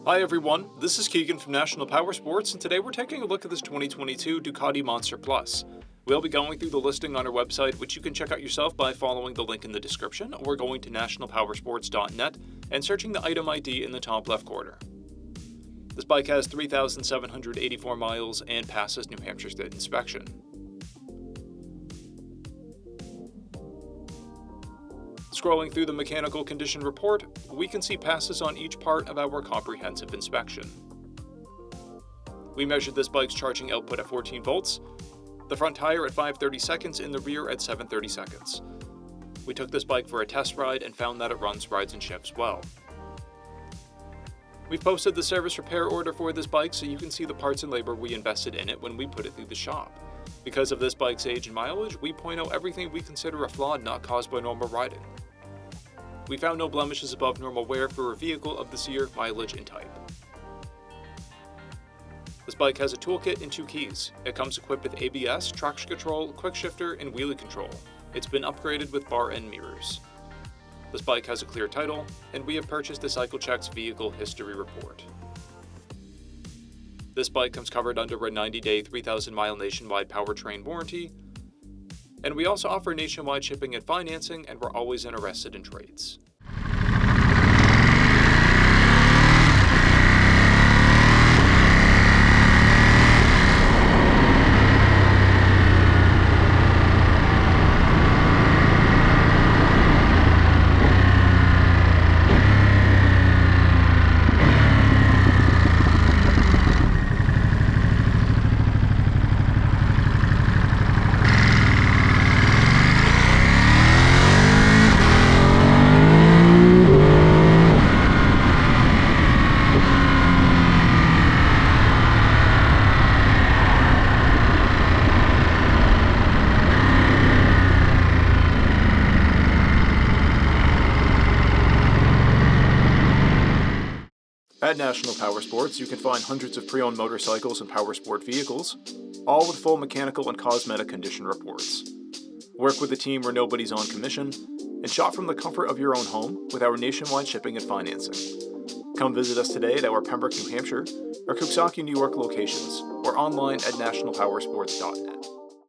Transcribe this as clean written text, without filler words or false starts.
Hi everyone, this is Keegan from National Powersports, and today we're taking a look at this 2022 Ducati Monster Plus. We'll be going through the listing on our website, which you can check out yourself by following the link in the description, or going to nationalpowersports.net and searching the item ID in the top left corner. This bike has 3,784 miles and passes New Hampshire State inspection. Scrolling through the mechanical condition report, we can see passes on each part of our comprehensive inspection. We measured this bike's charging output at 14 volts, the front tire at 530 seconds and the rear at 730 seconds. We took this bike for a test ride and found that it runs, rides, and shifts well. We've posted the service repair order for this bike so you can see the parts and labor we invested in it when we put it through the shop. Because of this bike's age and mileage, we point out everything we consider a flaw not caused by normal riding. We found no blemishes above normal wear for a vehicle of this year, mileage, and type. This bike has a toolkit and 2 keys. It comes equipped with ABS, traction control, quick shifter, and wheelie control. It's been upgraded with bar end mirrors. This bike has a clear title, and we have purchased a CycleCheck's vehicle history report. This bike comes covered under a 90-day, 3,000-mile nationwide powertrain warranty, and we also offer nationwide shipping and financing, and we're always interested in trades. At National Powersports, you can find hundreds of pre-owned motorcycles and powersport vehicles, all with full mechanical and cosmetic condition reports. Work with a team where nobody's on commission, and shop from the comfort of your own home with our nationwide shipping and financing. Come visit us today at our Pembroke, New Hampshire, or Coxsackie, New York locations, or online at nationalpowersports.net.